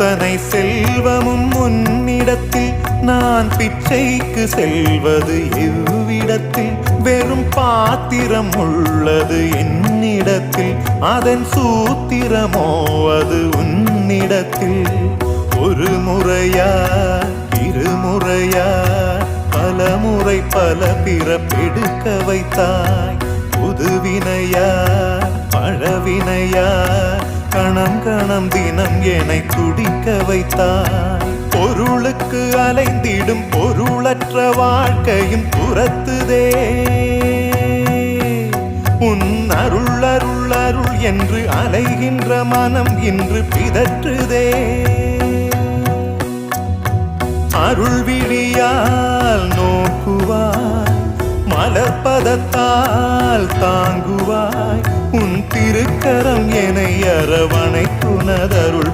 அத்தனை செல்வமும் உன்னிடத்தில் நான் பிச்சைக்கு செல்வது எவ்விடத்தில் வெறும் பாத்திரம் உள்ளது என்னிடத்தில் அதன் சூத்திரமோ அது உன்னிடத்தில் ஒரு முறையா இருமுறையா பல முறை பல பிறப்பெடுக்க வைத்தாய் புதுவினையா பழவினையா கணம் கணம் தினம் என்னை துடிக்க வைத்தாய் பொருளுக்கு அலைந்திடும் பொருளற்ற வாழ்க்கையும் துரத்துதே உன் அருள் அருள் அருள் என்று அலைகின்ற மனம் இன்று பிதற்றுதே அருள் விழியால் நோக்குவாய் மலர்பதத்தால் தாங்குவாய் உன் திருக்கரம் என்னை அரவணைக்குனதருள்